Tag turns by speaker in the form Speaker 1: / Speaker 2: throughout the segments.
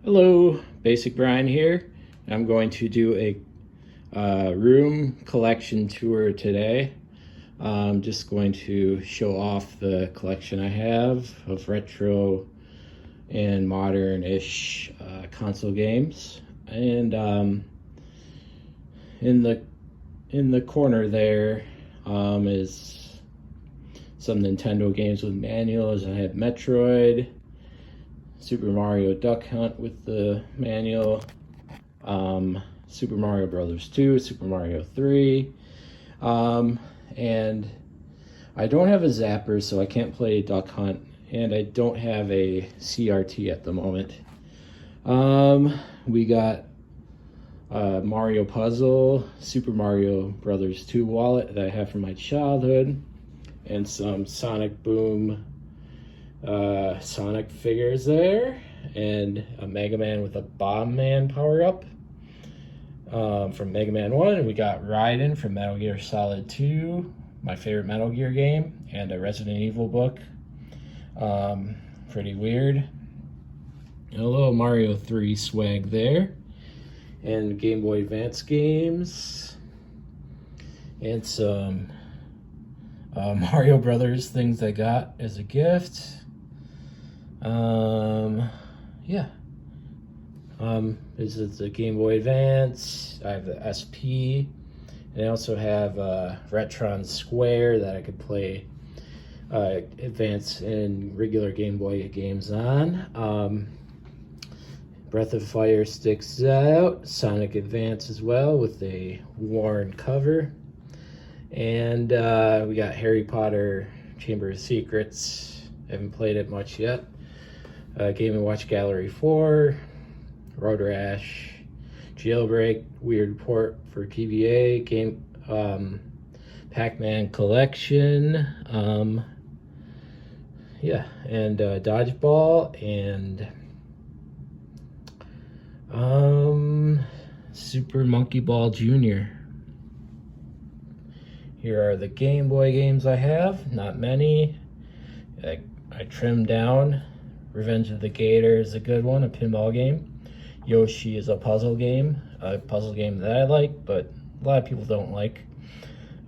Speaker 1: Hello, Basic Brian here. I'm going to do a room collection tour today. I'm just going to show off the collection I have of retro and modern-ish console games. And in the corner there is some Nintendo games with manuals. I have Metroid, Super Mario Duck Hunt with the manual, Super Mario Brothers 2, Super Mario 3, and I don't have a Zapper, so I can't play Duck Hunt, and I don't have a CRT at the moment. We got Mario Puzzle, Super Mario Brothers 2 wallet that I have from my childhood, and some Sonic Boom Sonic figures there, and a Mega Man with a Bomb Man power up from Mega Man 1. And we got Raiden from Metal Gear Solid 2, my favorite Metal Gear game, and a Resident Evil book. Pretty weird. And a little Mario 3 swag there, and Game Boy Advance games, and some Mario Brothers things I got as a gift. Yeah. This is the Game Boy Advance. I have the SP, and I also have Retron Square that I could play Advance and regular Game Boy games on. Breath of Fire sticks out. Sonic Advance as well with a worn cover. And we got Harry Potter Chamber of Secrets. I haven't played it much yet. Game & Watch Gallery 4, Road Rash, Jailbreak, Weird Port for GBA, Pac-Man Collection, yeah, and Dodgeball, and Super Monkey Ball Jr. Here are the Game Boy games I have, not many. I trimmed down. Revenge of the Gator is a good one, a pinball game. Yoshi is a puzzle game that I like, but a lot of people don't like.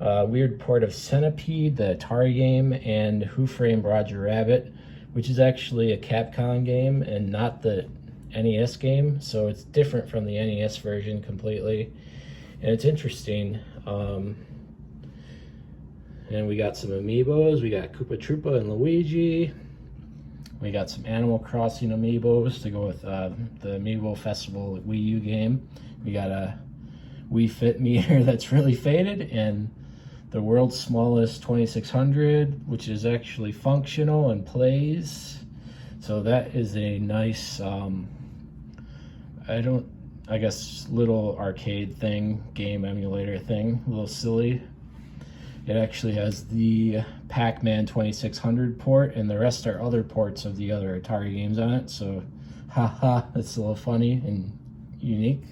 Speaker 1: Weird Port of Centipede, the Atari game, and Who Framed Roger Rabbit, which is actually a Capcom game and not the NES game, so it's different from the NES version completely, and it's interesting. And we got some amiibos. We got Koopa Troopa and Luigi. We got some Animal Crossing amiibos to go with the Amiibo Festival Wii U game. We got a Wii Fit meter that's really faded, and the world's smallest 2600, which is actually functional and plays. So that is a nice, I guess, little arcade thing, game emulator thing, a little silly. It actually has the Pac-Man 2600 port, and the rest are other ports of the other Atari games on it, so haha, it's a little funny and unique.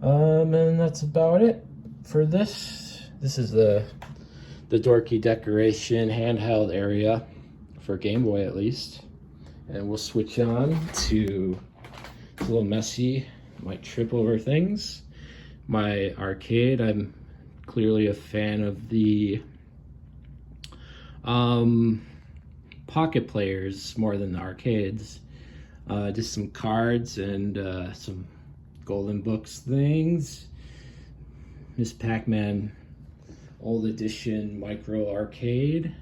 Speaker 1: And that's about it for this. This is the dorky decoration handheld area for Game Boy, at least. And we'll switch on to, it's a little messy, might trip over things. My arcade, I'm clearly a fan of the pocket players more than the arcades. Just some cards and some Golden Books things. Miss Pac-Man Old Edition Micro Arcade.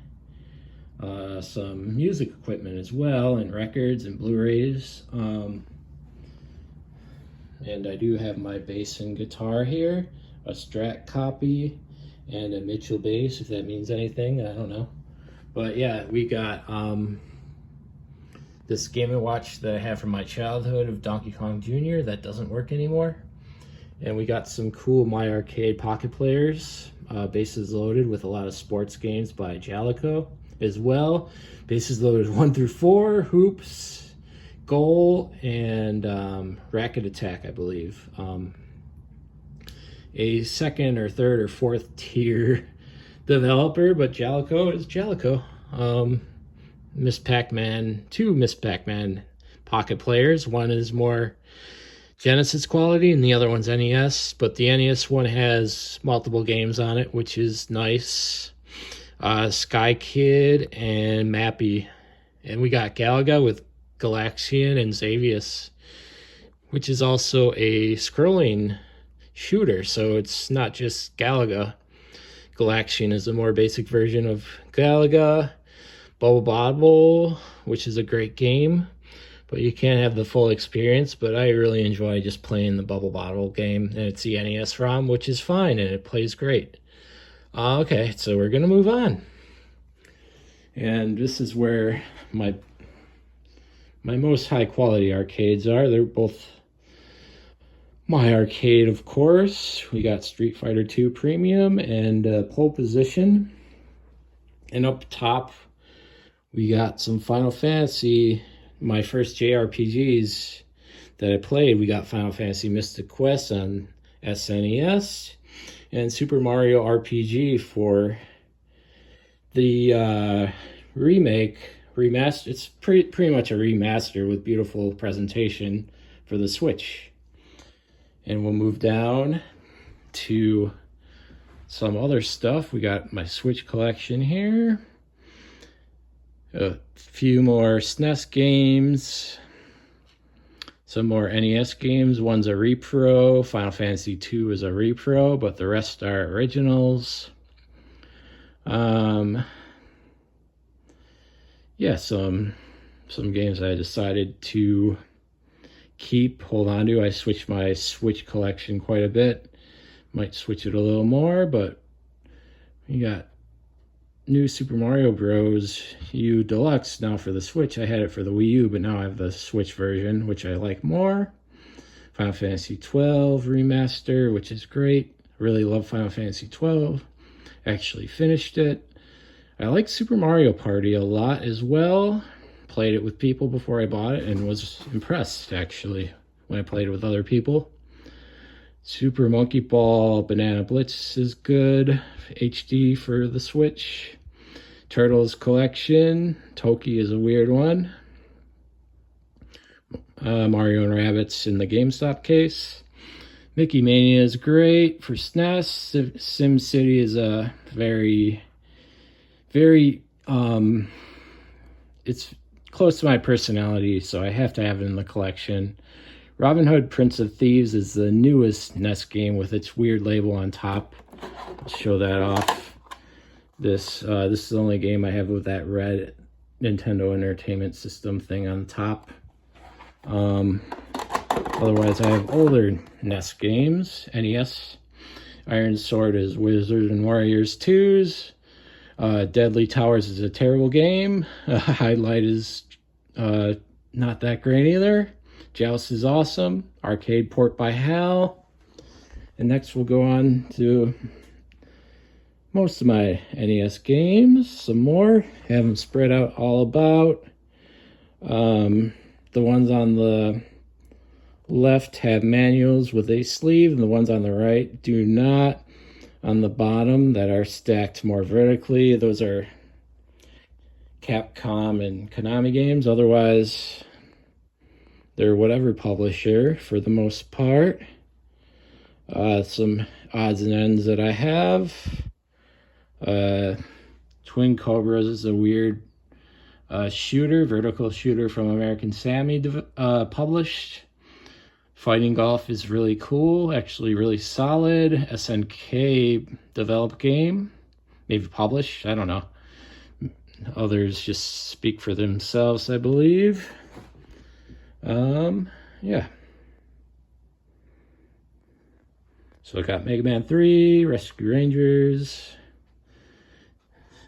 Speaker 1: Some music equipment as well, and records and Blu-rays. And I do have my bass and guitar here, a Strat copy, and a Mitchell bass, if that means anything, I don't know. But yeah, we got this Game & Watch that I have from my childhood of Donkey Kong Jr. that doesn't work anymore. And we got some cool My Arcade pocket players, bases loaded with a lot of sports games by Jaleco as well. Bases loaded 1 through 4, hoops, goal, and racket attack, I believe. A second or third or fourth tier developer, but Jaleco is Jaleco. Miss Pac-Man, 2 Miss Pac-Man Pocket players. One is more Genesis quality and the other one's NES, but the NES one has multiple games on it, which is nice. Sky Kid and Mappy. And we got Galaga with Galaxian and Xavius, which is also a scrolling shooter, so it's not just Galaga. Galaxian is a more basic version of Galaga. Bubble Bobble, which is a great game, but you can't have the full experience. But I really enjoy just playing the Bubble Bobble game, and it's the NES ROM, which is fine, and it plays great. Okay, so we're gonna move on, and this is where my most high quality arcades are. They're both my arcade, of course. We got Street Fighter 2 Premium and Pole Position, and up top we got some Final Fantasy, my first JRPGs that I played. We got Final Fantasy Mystic Quest on SNES and Super Mario RPG for the remaster. It's pretty much a remaster with beautiful presentation for the Switch. And we'll move down to some other stuff. We got my Switch collection here. A few more SNES games, some more NES games. One's a repro. Final Fantasy 2 is a repro, but the rest are originals. Yeah, some games I decided to hold on to. I switched my Switch collection quite a bit. Might switch it a little more, but we got new Super Mario Bros. U Deluxe now for the Switch. I had it for the Wii U, but now I have the Switch version, which I like more. Final Fantasy 12 Remaster, which is great. Really love Final Fantasy 12. Actually finished it. I like Super Mario Party a lot as well. Played it with people before I bought it and was impressed, actually, when I played it with other people. Super Monkey Ball Banana Blitz is good. HD for the Switch. Turtles Collection. Toki is a weird one. Mario and Rabbids in the GameStop case. Mickey Mania is great for SNES. SimCity is a very it's close to my personality, so I have to have it in the collection. Robin Hood Prince of Thieves is the newest NES game with its weird label on top. I'll show that off. This is the only game I have with that red Nintendo Entertainment System thing on top. Otherwise, I have older NES games. NES. Iron Sword is Wizards and Warriors 2s. Deadly Towers is a terrible game. Highlight is not that great either. Joust is awesome. Arcade Port by HAL. And next we'll go on to most of my NES games. Some more. Have them spread out all about. The ones on the left have manuals with a sleeve, and the ones on the right do not. On the bottom that are stacked more vertically, those are Capcom and Konami games. Otherwise, they're whatever publisher for the most part. Some odds and ends that I have. Twin Cobras is a weird vertical shooter from American Sammy published. Fighting Golf is really cool, actually really solid. SNK developed game, maybe published, I don't know. Others just speak for themselves, I believe. Yeah. So I got Mega Man 3, Rescue Rangers.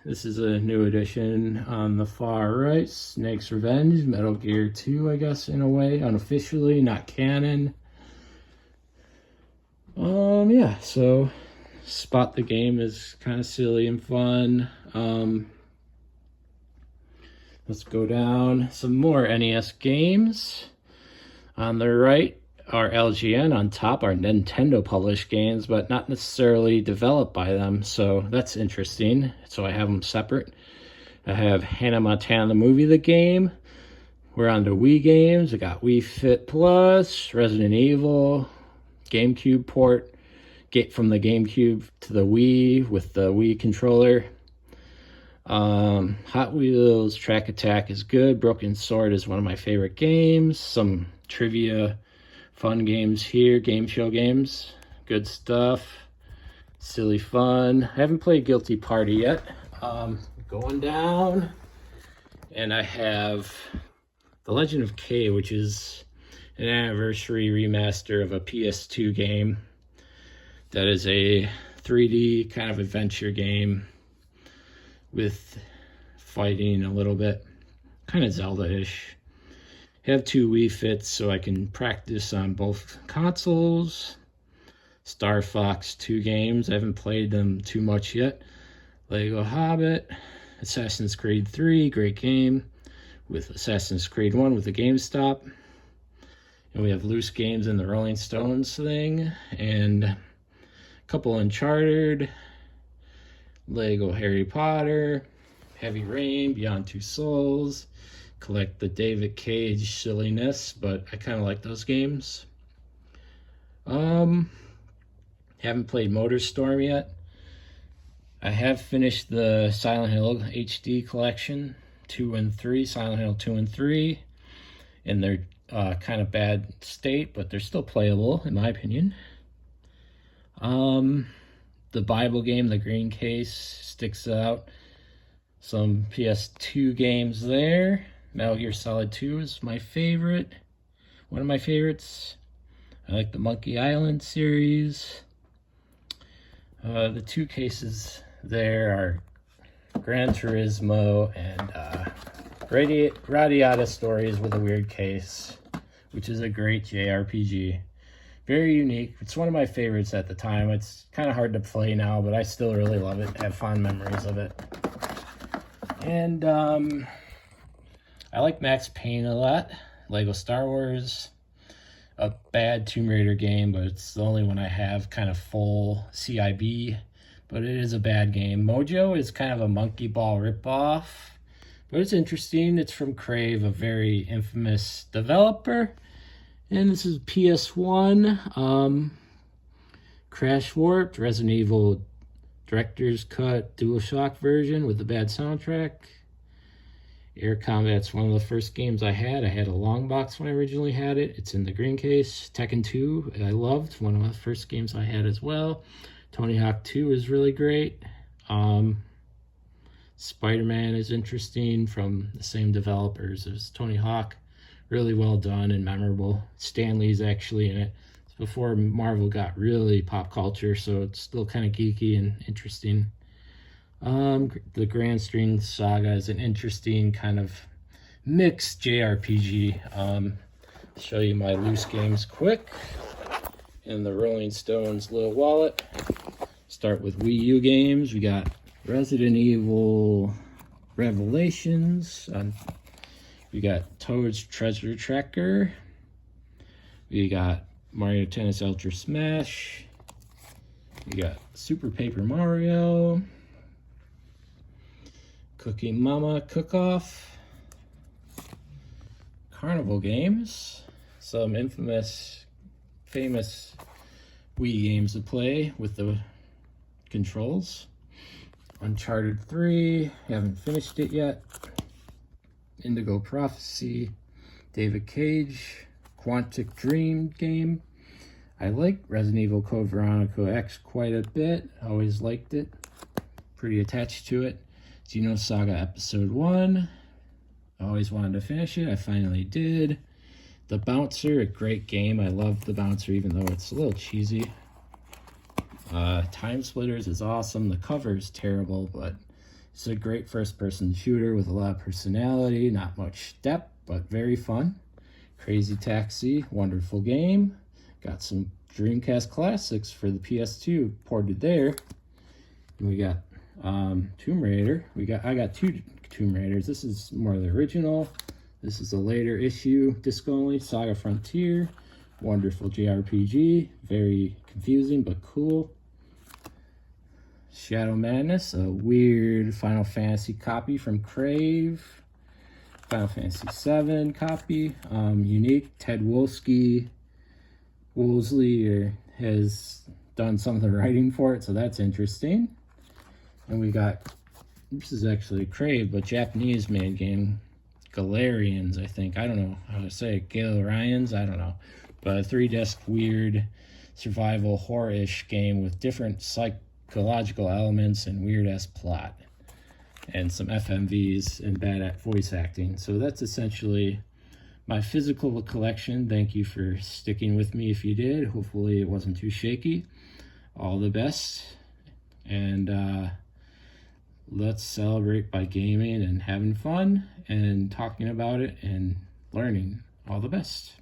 Speaker 1: This is a new edition on the far right. Snake's Revenge, Metal Gear 2, I guess, in a way, unofficially, not canon. Yeah, so Spot the Game is kind of silly and fun. Let's go down. Some more NES games. On the right are LGN. On top are Nintendo published games, but not necessarily developed by them, so that's interesting. So I have them separate. I have Hannah Montana the movie, the game. We're on to Wii games. We got Wii Fit Plus, Resident Evil, GameCube port, from the GameCube to the Wii with the Wii controller. Hot Wheels Track Attack is good. Broken Sword is one of my favorite games. Some trivia, fun games here. Game show games, good stuff. Silly fun. I haven't played Guilty Party yet. Going down, and I have The Legend of Kay, which is an anniversary remaster of a PS2 game. That is a 3D kind of adventure game with fighting a little bit, kind of Zelda-ish. Have 2 Wii Fits so I can practice on both consoles. Star Fox 2 games, I haven't played them too much yet. Lego Hobbit, Assassin's Creed 3, great game, with Assassin's Creed 1 with the GameStop. And we have loose games in the Rolling Stones thing, and a couple Uncharted, Lego Harry Potter, Heavy Rain, Beyond Two Souls, collect the David Cage silliness, but I kind of like those games. Haven't played MotorStorm yet. I have finished the Silent Hill HD collection, 2 and 3, Silent Hill 2 and 3, and they're kind of bad state, but they're still playable in my opinion. The Bible game, The Green Case, sticks out. Some PS2 games there. Metal Gear Solid 2 is my favorite. One of my favorites. I like the Monkey Island series. The 2 cases there are Gran Turismo and Radiata Stories with a Weird Case, which is a great JRPG. Very unique. It's one of my favorites at the time. It's kind of hard to play now, but I still really love it. I have fond memories of it. And I like Max Payne a lot. Lego Star Wars. A bad Tomb Raider game, but it's the only one I have kind of full CIB. But it is a bad game. Mojo is kind of a Monkey Ball ripoff, but it's interesting. It's from Crave, a very infamous developer. And this is PS1, Crash Warped, Resident Evil Director's Cut DualShock version with the bad soundtrack. Air Combat's one of the first games I had. I had a long box when I originally had it. It's in the green case. Tekken 2, I loved. One of the first games I had as well. Tony Hawk 2 is really great. Spider-Man is interesting, from the same developers as Tony Hawk. Really well done and memorable. Stan Lee's actually in it. It's before Marvel got really pop culture, so it's still kind of geeky and interesting. The Grand String Saga is an interesting kind of mixed JRPG. Show you my loose games quick. In the Rolling Stones little wallet. Start with Wii U games. We got Resident Evil Revelations. We got Toad's Treasure Tracker. We got Mario Tennis Ultra Smash. We got Super Paper Mario. Cookie Mama Cook-Off. Carnival games. Some famous Wii games to play with the controls. Uncharted 3, haven't finished it yet. Indigo Prophecy, David Cage, Quantic Dream game. I like Resident Evil Code Veronica X quite a bit. Always liked it. Pretty attached to it. Xenosaga Episode 1. Always wanted to finish it. I finally did. The Bouncer, a great game. I love The Bouncer even though it's a little cheesy. Time Splitters is awesome. The cover is terrible, but it's a great first-person shooter with a lot of personality, not much depth, but very fun. Crazy Taxi, wonderful game. Got some Dreamcast classics for the PS2 ported there. And we got Tomb Raider. I got 2 Tomb Raiders. This is more of the original. This is a later issue, disc only. Saga Frontier, wonderful JRPG. Very confusing but cool. Shadow Madness, a weird Final Fantasy copy from Crave. Final Fantasy VII copy. Unique. Ted Wolsey has done some of the writing for it, so that's interesting. And we got, this is actually a Crave, but Japanese made game. Galarians, I think. I don't know how to say it. Galarians, I don't know. But a 3-disc weird survival horror-ish game with different psychological elements and weird-ass plot. And some FMVs and bad voice acting. So that's essentially my physical collection. Thank you for sticking with me if you did. Hopefully it wasn't too shaky. All the best. And let's celebrate by gaming and having fun and talking about it and learning. All the best.